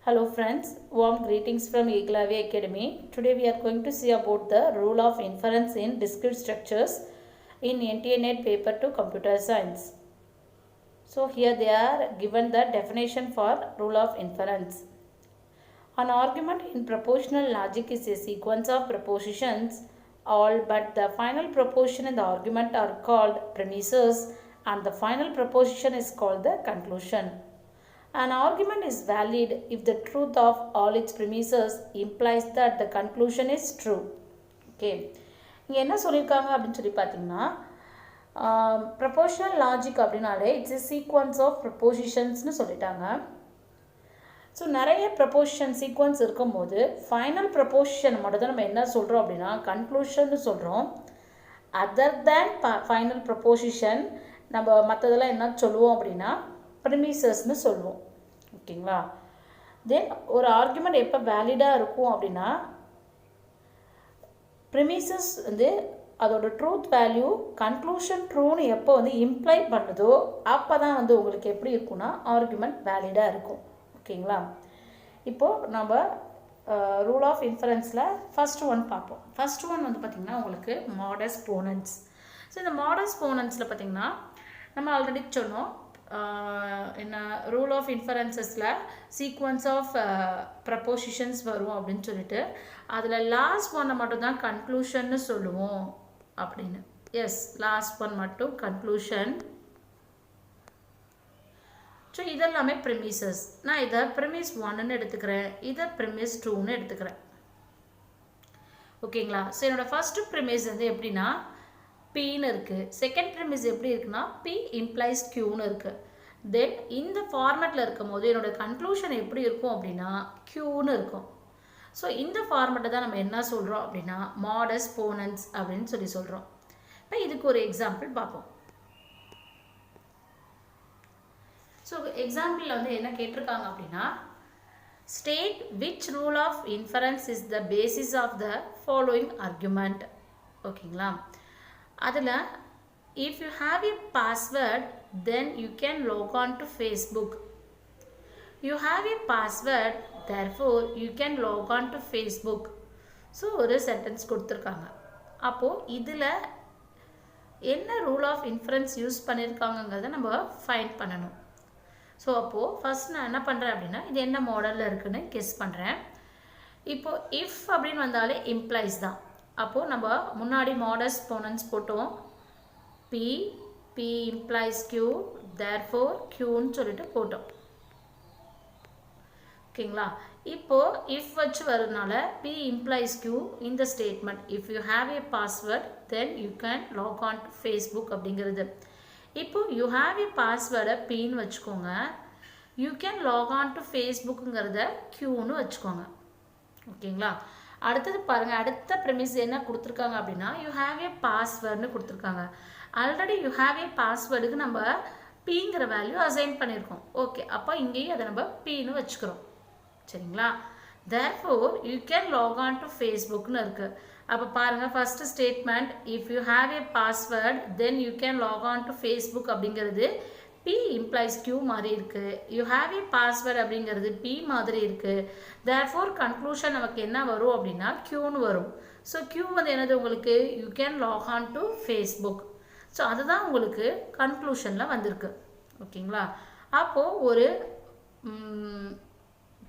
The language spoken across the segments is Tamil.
Hello friends, warm greetings from Eklavya Academy. Today we are going to see about the rule of inference in discrete structures in NTA NET paper 2 computer science. So here they are given the definition for rule of inference. An argument in propositional logic is a sequence of propositions. All but the final proposition in the argument are called premises and the final proposition is called the conclusion. An argument is valid if the truth of all its premises implies that the conclusion is true. Okay. இங்கே என்ன சொல்லியிருக்காங்க அப்படின்னு சொல்லி பார்த்தீங்கன்னா ப்ரொபோஷனல் லாஜிக் அப்படின்னாலே இட்ஸ் எ சீக்வன்ஸ் ஆஃப் ப்ரொபோசிஷன்ஸ்னு சொல்லிட்டாங்க. ஸோ நிறைய ப்ரொபோசிஷன் சீக்வன்ஸ் இருக்கும்போது ஃபைனல் ப்ரொபோசிஷன் மட்டும் தான் நம்ம என்ன சொல்கிறோம் அப்படின்னா கன்க்ளூஷன்னு சொல்கிறோம். அதர் தேன் ஃபைனல் ப்ரொபோசிஷன் நம்ம மற்றதெல்லாம் என்ன சொல்லுவோம் அப்படின்னா ப்ரிமிசஸ்னு சொல்லுவோம். ஓகேங்களா. தென் ஒரு ஆர்குமெண்ட் எப்போ வேலிடாக இருக்கும் அப்படின்னா ப்ரிமிசஸ் வந்து அதோட ட்ரூத் வேல்யூ கன்க்ளூஷன் ட்ரூன்னு எப்போ வந்து இம்ப்ளை பண்ணுதோ அப்போ தான் வந்து உங்களுக்கு எப்படி இருக்குன்னா ஆர்குமெண்ட் வேலிடாக இருக்கும். ஓகேங்களா. இப்போது நம்ம ரூல் ஆஃப் இன்ஃபரன்ஸில் ஃபஸ்ட் ஒன் பார்ப்போம். ஃபஸ்ட் ஒன் வந்து பார்த்திங்கன்னா உங்களுக்கு மாடஸ் போனன்ட்ஸ். ஸோ இந்த மாடஸ் போனன்ட்ஸில் பார்த்திங்கன்னா நம்ம ஆல்ரெடி சொன்னோம் என்ன ரூல் ஆஃப் இன்ஃபரன்சஸில் சீக்வன்ஸ் ஆஃப் ப்ரப்போசிஷன்ஸ் வரும் அப்படின்னு சொல்லிட்டு அதில் லாஸ்ட் ஒன்னை மட்டும் தான் கன்க்ளூஷன்னு சொல்லுவோம் அப்படின்னு. எஸ், லாஸ்ட் ஒன் மட்டும் கன்க்ளூஷன். ஸோ இதெல்லாமே ப்ரிமிசஸ். நான் இதை ப்ரிமிஸ் 1ன்னு எடுத்துக்கிறேன், இதை ப்ரிமிஸ் 2ன்னு எடுத்துக்கிறேன். ஓகேங்களா. ஸோ என்னோடய ஃபஸ்ட்டு ப்ரிமிஸ் வந்து எப்படின்னா Pன்னு இருக்குது. செகண்ட் ப்ரிமிஸ் எப்படி இருக்குன்னா P இம்ப்ளைஸ் Qன்னு இருக்குது. தென் இந்த ஃபார்மேட்டில் இருக்கும் போது என்னோடய கன்க்ளூஷன் எப்படி இருக்கும் அப்படின்னா Qன்னு இருக்கும். ஸோ இந்த ஃபார்மேட்டை தான் நம்ம என்ன சொல்கிறோம் அப்படின்னா மாடஸ் போனன்ட்ஸ் அப்படின்னு சொல்லி சொல்கிறோம். இப்போ இதுக்கு ஒரு எக்ஸாம்பிள் பார்ப்போம். ஸோ எக்ஸாம்பிளில் வந்து என்ன கேட்டிருக்காங்க அப்படின்னா state which rule of inference is the basis of the following argument. ஓகேங்களா. அதில் if you have a password then you can log on to Facebook. You have a password therefore you can log on to Facebook. So ஒரு சென்டென்ஸ் கொடுத்துருக்காங்க. அப்போது இதில் என்ன ரூல் ஆஃப் இன்ஃபரன்ஸ் யூஸ் பண்ணியிருக்காங்கங்கிறத நம்ம ஃபைண்ட் பண்ணணும். ஸோ அப்போது ஃபஸ்ட் நான் என்ன பண்ணுறேன் அப்படின்னா இது என்ன மாடலில் இருக்குதுன்னு கெஸ் பண்ணுறேன். இப்போது இஃப் அப்படின்னு வந்தாலே இம்ப்ளைஸ் தான். அப்போது நம்ம முன்னாடி மாடஸ் போனன்ட்ஸ் போட்டோம். P implies Q, therefore Qன்னு சொல்லிட்டு போட்டோம். ஓகேங்களா. இப்போது if வச்சு வரதுனால P implies Q இந்த statement if you have a password then you can log on to Facebook அப்படிங்கிறது. இப்போது you have a password Pன்னு வச்சுக்கோங்க, you can log on to Facebookங்கிறத Qன்னு வச்சுக்கோங்க. ஓகேங்களா. அடுத்தது பாருங்கள், அடுத்த ப்ரெமிஸ் என்ன கொடுத்துருக்காங்க அப்படின்னா யூ ஹாவ் ஏ பாஸ்வேர்டுன்னு கொடுத்துருக்காங்க. ஆல்ரெடி யூ ஹாவ் ஏ பாஸ்வேர்டுக்கு நம்ம பிங்கிற வேல்யூ அசைன் பண்ணியிருக்கோம். ஓகே, அப்போ இங்கேயும் அதை நம்ம பின்னு வச்சுக்கிறோம். சரிங்களா. Therefore you can log on to ஃபேஸ்புக்னு இருக்குது. அப்போ பாருங்கள், first statement if you have a password then you can log on to Facebook அப்படிங்கிறது P implies Q மாதிரி இருக்குது. யூ ஹாவ் ஏ பாஸ்வேர்ட் அப்படிங்கிறது P மாதிரி இருக்குது. தேர்ஃபோர் கன்க்ளூஷன் நமக்கு என்ன வரும் அப்படின்னா Qன்னு வரும். ஸோ Q வந்து என்னது உங்களுக்கு you can log on to Facebook. So அதுதான் உங்களுக்கு கன்க்ளூஷனில் வந்திருக்கு. ஓகேங்களா. அப்போது ஒரு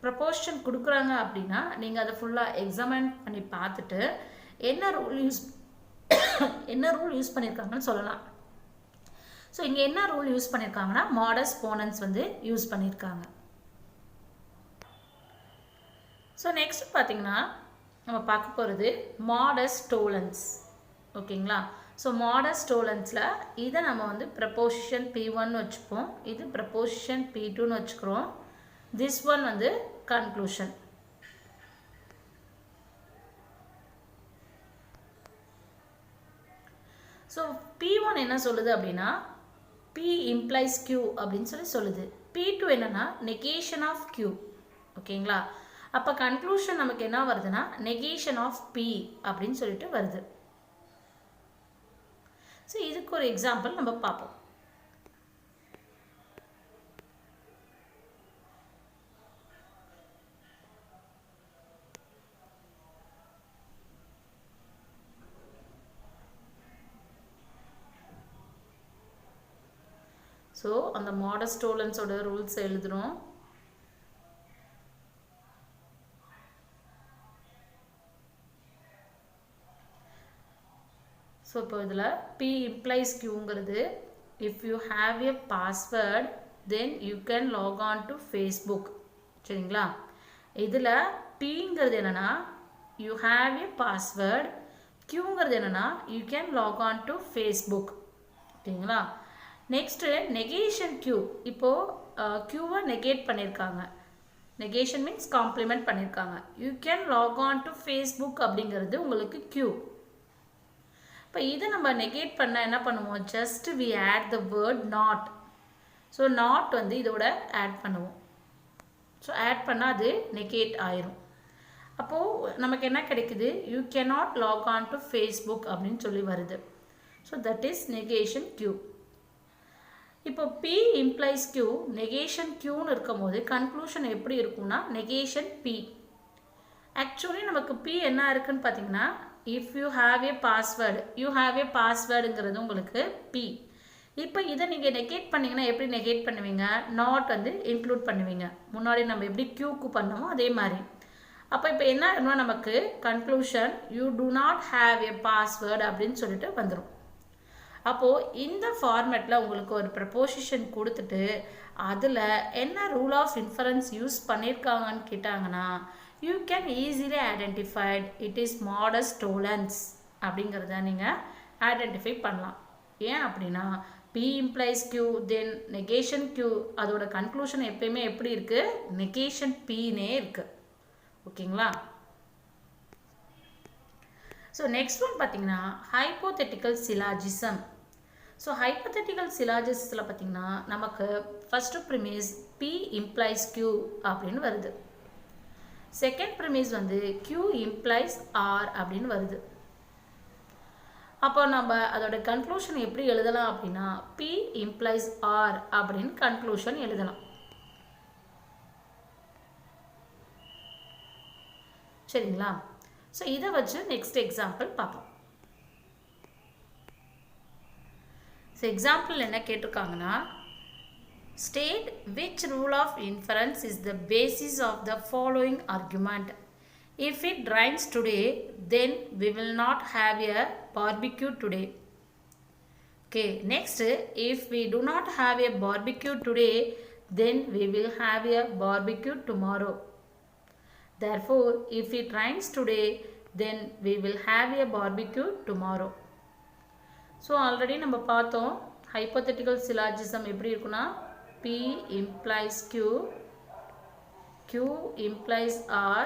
ப்ரப்போசிஷன் கொடுக்குறாங்க அப்படின்னா நீங்கள் அதை ஃபுல்லாக எக்ஸாமின் பண்ணி பார்த்துட்டு என்ன ரூல் யூஸ் பண்ணியிருக்காங்கன்னு சொல்லலாம். ஸோ இங்கே என்ன ரூல் யூஸ் பண்ணியிருக்காங்கன்னா மாடஸ் போனன்ட்ஸ் வந்து யூஸ் பண்ணியிருக்காங்க. ஸோ நெக்ஸ்ட் பார்த்தீங்கன்னா நம்ம பார்க்க போகிறது மாடஸ் டோலன்ஸ். ஓகேங்களா. ஸோ மாடஸ் டோலன்ஸில் இதை நம்ம வந்து ப்ரப்போசிஷன் P1 வச்சுப்போம், இது ப்ரப்போசிஷன் P2ன்னு வச்சுக்கிறோம். திஸ் ஒன் வந்து கன்க்ளூஷன். ஸோ P1 என்ன சொல்லுது அப்படின்னா P implies Q அப்படின்னு சொல்லுது. P2 என்னன்னா நெகேஷன் ஆஃப் Q. ஓகேங்களா. அப்போ கன்க்ளூஷன் நமக்கு என்ன வருதுன்னா நெகேஷன் ஆஃப் P அப்படின்னு சொல்லிட்டு வருது. ஸோ இதுக்கு ஒரு எக்ஸாம்பிள் நம்ம பார்ப்போம். ஸோ அந்த மாடஸ்ட் டோலன்ஸோட ரூல்ஸ் எழுதுகிறோம். ஸோ இப்போ இதில் P implies Qங்கிறது if you have a password then you can log on to Facebook. சரிங்களா? இதில் Pங்கிறது என்னன்னா you have a password, Qங்கிறது என்னன்னா you can log on to Facebook. சரிங்களா? Next negation Q. இப்போது Qவை நெகேட் பண்ணியிருக்காங்க. நெகேஷன் மீன்ஸ் காம்ப்ளிமெண்ட் பண்ணியிருக்காங்க. you can log on to Facebook அப்படிங்கிறது உங்களுக்கு Q. இப்போ இதை நம்ம நெகேட் பண்ண என்ன பண்ணுவோம், just we add the word not. So not வந்து இதோட ஆட் பண்ணுவோம். ஸோ ஆட் பண்ணால் அது நெகேட் ஆயிரும். அப்போது நமக்கு என்ன கிடைக்குது, you cannot lock on to Facebook அப்படின்னு சொல்லி வருது. So that is negation Q. இப்போ P implies Q, நெகேஷன் Qன்னு இருக்கும் போது கன்க்ளூஷன் எப்படி இருக்கும்னா நெகேஷன் P. ஆக்சுவலி நமக்கு P என்ன இருக்குன்னு பார்த்தீங்கன்னா if you have a password, you have a passwordங்கிறது உங்களுக்கு P. இப்போ இதை நீங்கள் நெகேட் பண்ணிங்கன்னா எப்படி நெகேட் பண்ணுவீங்க, நாட் வந்து இன்க்ளூட் பண்ணுவீங்க. முன்னாடி நம்ம எப்படி Qக்கு பண்ணோமோ அதே மாதிரி. அப்போ இப்போ என்ன ஆகும்னா நமக்கு conclusion you do not have a password அப்படின்னு சொல்லிட்டு வந்துடும். அப்போது இந்த ஃபார்மேட்டில் உங்களுக்கு ஒரு ப்ரப்போசிஷன் கொடுத்துட்டு அதில் என்ன ரூல் ஆஃப் இன்ஃபரன்ஸ் யூஸ் பண்ணியிருக்காங்கன்னு கேட்டாங்கன்னா you can easily identify it is modest tolerance அப்படிங்கிறத நீங்கள் ஐடென்டிஃபை பண்ணலாம். ஏன் அப்படின்னா P implies Q, then negation Q, அதோட கன்க்ளூஷன் எப்பயுமே எப்படி இருக்குது, நெகேஷன் Pனே இருக்குது. ஓகேங்களா? ஸோ நெக்ஸ்ட் ஒன் பார்த்தீங்கன்னா ஹைப்போதெட்டிக்கல் சிலாஜிசம். ஸோ ஹைப்போதெட்டிக்கல் சிலாஜிசத்தில் பார்த்தீங்கன்னா நமக்கு first premise P implies Q அப்படின்னு வருது. செகண்ட் ப்ரிமிஸ் வந்து Q implies R அப்படின்னு வருது. அப்போ நம்ம அதோட கன்க்ளூஷன் எப்படி எழுதலாம் அப்படின்னா P implies R அப்படின்னு கன்க்ளூஷன் எழுதலாம். சரிங்களா? ஸோ இதை வச்சு நெக்ஸ்ட் எக்ஸாம்பிள் பார்ப்போம். ஸோ எக்ஸாம்பிள் என்ன கேட்டிருக்காங்கன்னா state which rule of inference is the basis of the following argument. If it rains today, then we will not have a barbecue today. Okay, next, if we do not have a barbecue today, then we will have a barbecue tomorrow. Therefore, if it rains today, then we will have a barbecue tomorrow. So already நம்ம பார்த்தோம் hypothetical syllogism எப்படி இருக்குன்னா P implies Q, Q implies R,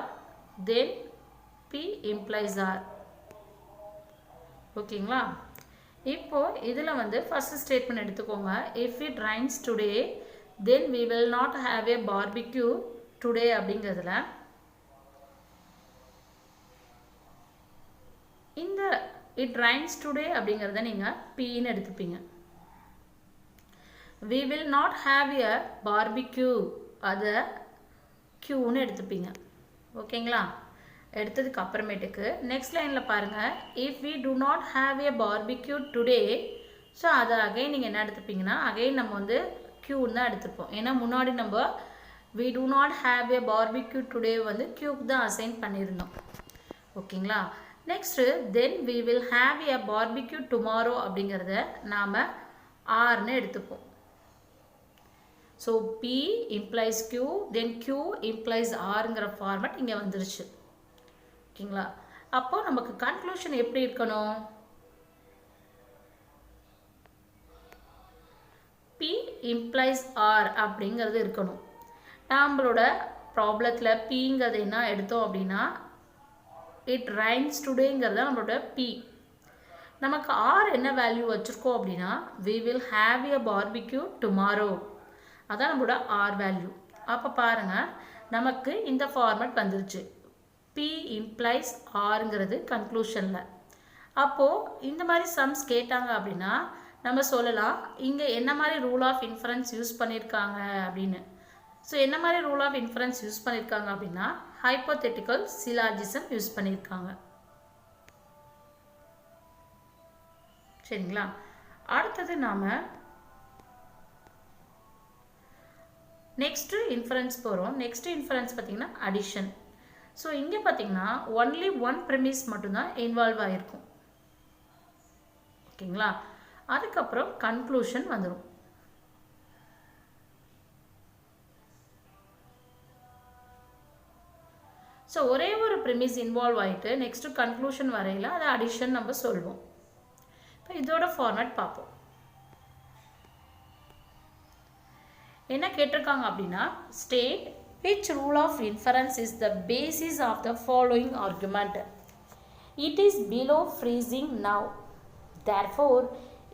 then P implies R. ஓகேங்களா? இப்போ இதில் வந்து ஃபர்ஸ்ட் ஸ்டேட்மெண்ட் எடுத்துக்கோங்க. if it rains today, then we will not have a barbecue today அப்படிங்கிறதுல இந்த it rains today அப்படிங்கிறத நீங்கள் Pன்னு எடுத்துப்பீங்க. we will not have a barbecue அதை Qன்னு எடுத்துப்பீங்க. ஓகேங்களா? எடுத்ததுக்கு அப்புறமேட்டுக்கு நெக்ஸ்ட் லைனில் பாருங்கள் if we do not have a barbecue today, so அதை அகைன் நீங்கள் என்ன எடுத்துப்பீங்கன்னா அகைன் நம்ம வந்து Qன்னு தான் எடுத்துப்போம். ஏன்னா முன்னாடி நம்ம we do not have a barbecue today வந்து Qக்கு தான் அசைன் பண்ணியிருந்தோம். ஓகேங்களா? Next then we will have a barbecue tomorrow அப்படிங்கிறத நாம் Rன்னு எடுத்துப்போம். So P implies Q, then Q implies Rங்கிற ஃபார்மேட் இங்கே வந்துருச்சு. ஓகேங்களா? அப்போ நமக்கு கன்க்ளூஷன் எப்படி இருக்கணும், P implies R அப்படிங்கிறது இருக்கணும். நம்மளோட ப்ராப்ளத்தில் Pங்கிறது என்ன எடுத்தோம் அப்படின்னா it rains todayங்கிறது நம்மளோட P. நமக்கு R என்ன வேல்யூ வச்சுருக்கோம் அப்படின்னா we will have a barbecue tomorrow, அதான் நம்மளோட R வேல்யூ. அப்போ பாருங்கள் நமக்கு இந்த ஃபார்மேட் வந்துருச்சு. P implies Rங்கிறது கன்க்ளூஷனில். அப்போது இந்த மாதிரி சம்ஸ் கேட்டாங்க அப்படின்னா நம்ம சொல்லலாம் இங்கே என்ன மாதிரி ரூல் ஆஃப் இன்ஃபரன்ஸ் யூஸ் பண்ணியிருக்காங்க அப்படின்னு. ஸோ என்ன மாதிரி ரூல் ஆஃப் இன்ஃபரன்ஸ் யூஸ் பண்ணியிருக்காங்க அப்படின்னா ஹைப்போதெட்டிக்கல் சிலாஜிசம் யூஸ் பண்ணியிருக்காங்க. சரிங்களா? அடுத்தது நாம் நெக்ஸ்ட்டு இன்ஃபரன்ஸ் போகிறோம். நெக்ஸ்ட்டு இன்ஃபரன்ஸ் பார்த்திங்கன்னா அடிஷன். ஸோ இங்கே பார்த்திங்கன்னா ஒன்லி ஒன் ப்ரிமிஸ் மட்டும்தான் இன்வால்வ் ஆகிருக்கும். ஓகேங்களா? அதுக்கப்புறம் கன்க்ளூஷன் வந்துடும். ஸோ ஒரே ஒரு ப்ரிமிஸ் இன்வால்வ் ஆகிட்டு நெக்ஸ்ட்டு கன்க்ளூஷன் வரையில் அதை அடிஷன் நம்ம சொல்வோம். இப்போ இதோட ஃபார்மேட் பார்ப்போம். என்ன கேட்டிருக்காங்க அப்படின்னா, state which rule of inference is the basis of the following argument. It is below freezing now. Therefore,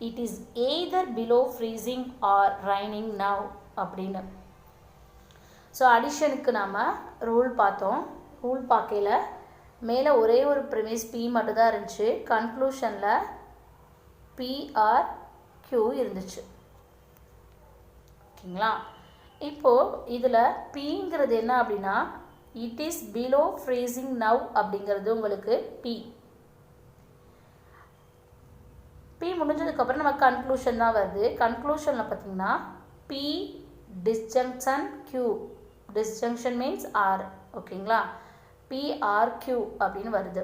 it is either below freezing or raining now. அப்படின்னு. ஸோ அடிஷனுக்கு நாம் ரூல் பார்த்தோம். ரூல் பார்க்கையில் மேலே ஒரே ஒரு ப்ரிமிஸ் பி மட்டும்தான் இருந்துச்சு. கன்க்ளூஷனில் பிஆர் கியூ இருந்துச்சு. ஓகேங்களா? இப்போது இதில் பிங்கிறது என்ன அப்படின்னா, it is below freezing now அப்படிங்கிறது உங்களுக்கு பி. பி முடிஞ்சதுக்கப்புறம் நம்ம கன்க்ளூஷன் தான் வருது. கன்க்ளூஷனில் பார்த்திங்கன்னா P disjunction Q. Disjunction means or. ஓகேங்களா? பிஆர்கியூ அப்படின்னு வருது.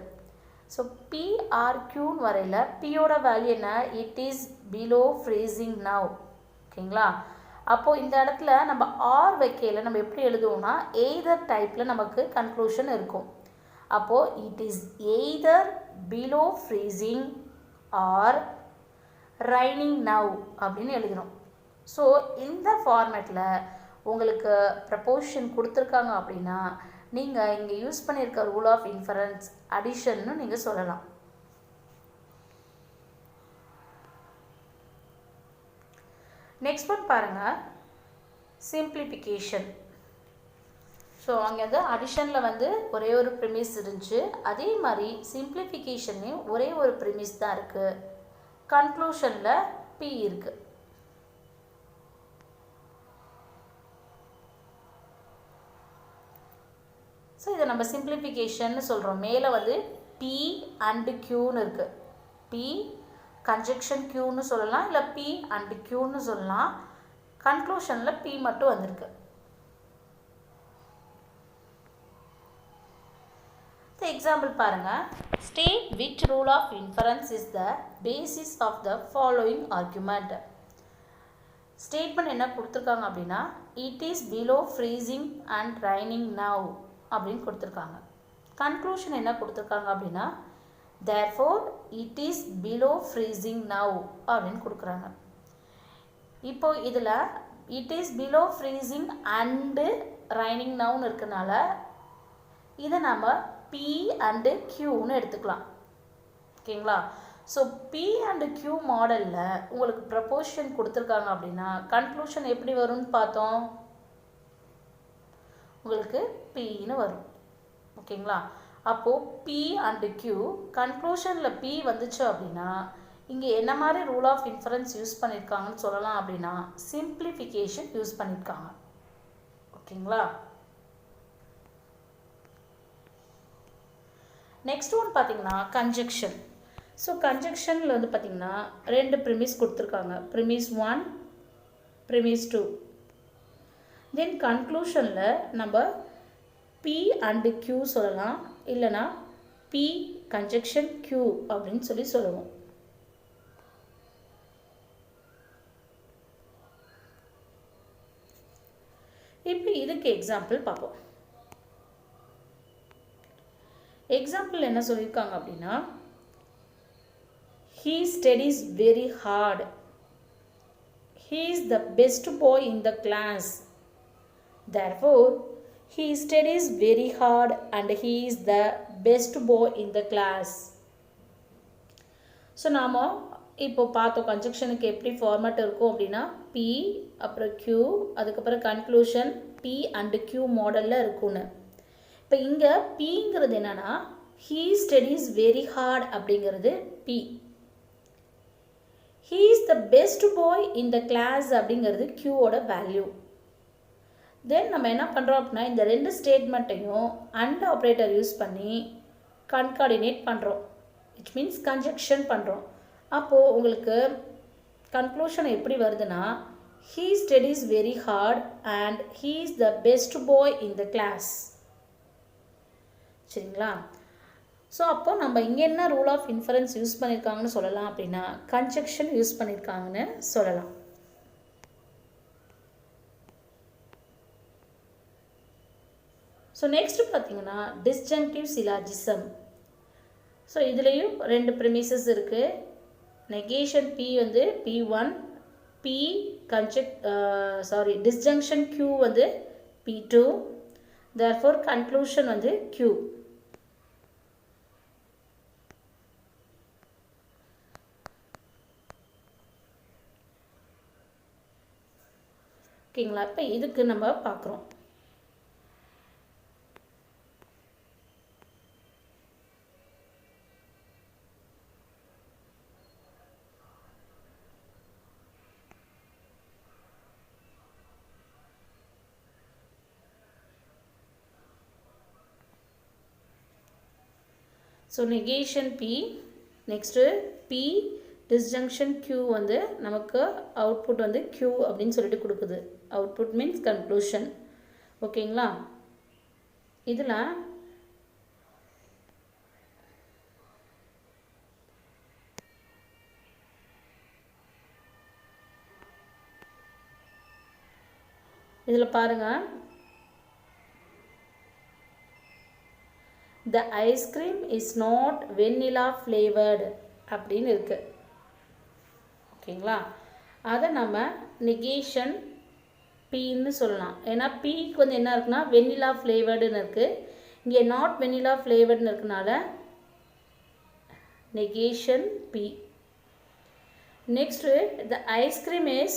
ஸோ பிஆர்கியூன்னு வரையில் பியோட வேல்யூ என்ன? It is below freezing now. ஓகேங்களா? அப்போது இந்த இடத்துல நம்ம ஆர் வைக்கையில் நம்ம எப்படி எழுதுவோம்னா எய்தர் டைப்பில் நமக்கு கன்க்ளூஷன் இருக்கும். அப்போது it is either below freezing or raining now அப்படின்னு எழுதணும். ஸோ இந்த ஃபார்மேட்டில் உங்களுக்கு ப்ரப்போசிஷன் கொடுத்துருக்காங்க அப்படின்னா நீங்கள் இங்கே யூஸ் பண்ணியிருக்க ரூல் ஆஃப் இன்ஃபரன்ஸ் அடிஷன்னு நீங்கள் சொல்லலாம். நெக்ஸ்ட் ஒன் பாருங்கள், சிம்பிளிஃபிகேஷன். ஸோ அங்கே வந்து அடிஷனில் வந்து ஒரே ஒரு ப்ரிமிஸ் இருந்துச்சு. அதே மாதிரி சிம்பிளிஃபிகேஷன்லேயும் ஒரே ஒரு ப்ரிமிஸ் தான் இருக்குது. கன்க்ளூஷனில் பி இருக்குது. ஸோ இதை நம்ம சிம்பிளிஃபிகேஷன்னு சொல்கிறோம். மேலே வந்து பி அண்டு கியூன்னு இருக்குது. பி கன்ஜெக்ஷன் கியூன்னு சொல்லலாம், இல்லை பி அண்டு கியூன்னு சொல்லலாம். கன்க்ளூஷனில் பி மட்டும் வந்திருக்கு. எக்ஸாம்பிள் பாருங்கள். State which rule of inference is the basis of the following argument. Statement என்ன கொடுத்துருக்காங்க அப்படின்னா, it is below freezing and raining now அப்படின்னு கொடுத்துருக்காங்க. கன்க்ளூஷன் என்ன கொடுத்துருக்காங்க அப்படின்னா, therefore it is below freezing now அப்படின்னு கொடுக்குறாங்க. இப்போ இதில் it is below freezing and raining nowன்னு இருக்கனால இதை நம்ம P and Qன்னு எடுத்துக்கலாம். ஓகேங்களா? ஸோ P and Q மாடலில் உங்களுக்கு ப்ரப்போசிஷன் கொடுத்துருக்காங்க அப்படின்னா கன்க்ளூஷன் எப்படி வரும்னு பார்த்தோம். உங்களுக்கு Pன்னு வரும். ஓகேங்களா? அப்போது P அண்டு Q கன்க்ளூஷனில் P வந்துச்சு அப்படின்னா இங்கே என்ன மாதிரி ரூல் ஆஃப் இன்ஃபரன்ஸ் யூஸ் பண்ணியிருக்காங்கன்னு சொல்லலாம் அப்படின்னா சிம்பிளிஃபிகேஷன் யூஸ் பண்ணியிருக்காங்க. ஓகேங்களா? நெக்ஸ்ட் ஒன் பார்த்திங்கன்னா கன்ஜெக்ஷன். ஸோ கன்ஜெக்ஷனில் வந்து பார்த்திங்கன்னா ரெண்டு ப்ரிமிஸ் கொடுத்துருக்காங்க. Premise 1, premise 2. தென் கன்க்ளூஷனில் நம்ம P அண்டு Q சொல்லலாம், இல்லைனா P கன்ஜெக்ஷன் Q அப்படின்னு சொல்லுவோம். இப்போ இதுக்கு எக்ஸாம்பிள் பார்ப்போம். எக்ஸாம்பிள் என்ன சொல்லியிருக்காங்க அப்படின்னா, he studies very hard. He is the best boy in the class. Therefore, he studies very hard and he is the best boy in the class. So நாம் இப்போ பார்த்தோம் கன்ஜெக்ஷனுக்கு எப்படி ஃபார்மேட் இருக்கும் அப்படின்னா P அப்புறம் Q அதுக்கப்புறம் கன்க்ளூஷன் P அண்டு Q மாடலில் இருக்குன்னு. இப்போ இங்கே Pங்கிறது என்னென்னா he studies very hard அப்படிங்கிறது P. he is the best boy in the class அப்படிங்கிறது Qவோட வேல்யூ. தென் நம்ம என்ன பண்ணுறோம் அப்படின்னா இந்த ரெண்டு ஸ்டேட்மெண்ட்டையும் அண்ட் ஆப்ரேட்டர் யூஸ் பண்ணி கன்கார்டினேட் பண்ணுறோம். இட் மீன்ஸ் கன்ஜெக்ஷன் பண்ணுறோம். அப்போது உங்களுக்கு கன்க்ளூஷன் எப்படி வருதுன்னா he studies very hard and he is the best boy in the class. சரிங்களா? ஸோ அப்போ நம்ம இங்கே என்ன ரூல் ஆஃப் இன்ஃபரன்ஸ் யூஸ் பண்ணியிருக்காங்கன்னு சொல்லலாம் அப்படின்னா கன்ஜெக்ஷன் யூஸ் பண்ணியிருக்காங்கன்னு சொல்லலாம். ஸோ நெக்ஸ்ட்டு பார்த்தீங்கன்னா டிஸ்ஜங்க்டிவ் சிலாஜிசம். ஸோ இதுலேயும் ரெண்டு ப்ரிமிசஸ் இருக்குது. நெகேஷன் P வந்து P1, டிஸ்ஜங்க்ஷன் Q வந்து P2, therefore conclusion வந்து Q. ஓகேங்களா? இப்போ இதுக்கு நம்ம பார்க்குறோம். So negation P, next P டிஸ்ஜங்க்ஷன் Q வந்து நமக்கு அவுட்புட் வந்து Q அப்படின்னு சொல்லிட்டு கொடுக்குது. Output means conclusion. ஓகேங்களா? இதில் பாருங்கள், the ice cream is not vanilla flavored அப்படின்னு இருக்கு. ஓகேங்களா? அதை நம்ம நெகேஷன் Pன்னு சொல்லலாம். ஏன்னா Pக்கு வந்து என்ன இருக்குன்னா வெண்ணிலா ஃப்ளேவர்டுன்னு இருக்குது. இங்கே நாட் வெண்ணிலா ஃப்ளேவர்டுன்னு இருக்கனால negation P. Next the ice cream is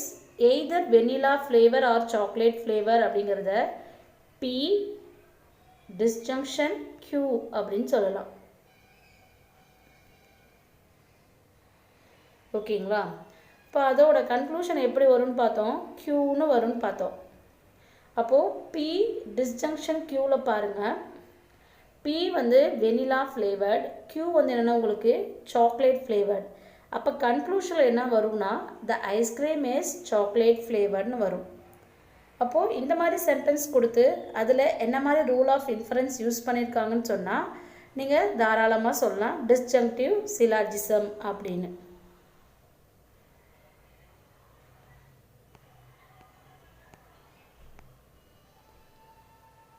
either vanilla flavor or chocolate flavor அப்படிங்கிறத P டிஸ்ஜங்க்ஷன் Q அப்படின்னு சொல்லலாம். ஓகேங்களா? இப்போ அதோட கன்க்ளூஷன் எப்படி வரும்னு பார்த்தோம், Qன்னு வரும்னு பார்த்தோம். அப்போது P டிஸ்ஜங்க்ஷன் Qவில் பாருங்கள், P வந்து வெனிலா ஃப்ளேவர்ட், Q வந்து என்னென்னா உங்களுக்கு சாக்லேட் ஃப்ளேவர்ட். அப்போ கன்க்ளூஷனில் என்ன வரும்னா த ஐஸ்கிரீம் இஸ் சாக்லேட் ஃப்ளேவர்ட்னு வரும். அப்போது இந்த மாதிரி சென்டென்ஸ் கொடுத்து அதில் என்ன மாதிரி ரூல் ஆஃப் இன்ஃபரன்ஸ் யூஸ் பண்ணியிருக்காங்கன்னு சொன்னால் நீங்கள் தாராளமாக சொல்லலாம் டிஸ்ஜங்க்டிவ் சிலாஜிசம் அப்படின்னு.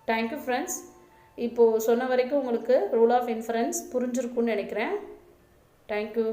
Thank you friends. இப்போது சொன்ன வரைக்கும் உங்களுக்கு ரூல் ஆஃப் இன்ஃபரன்ஸ் புரிஞ்சிருக்குன்னு நினைக்கிறேன். தேங்க்யூ.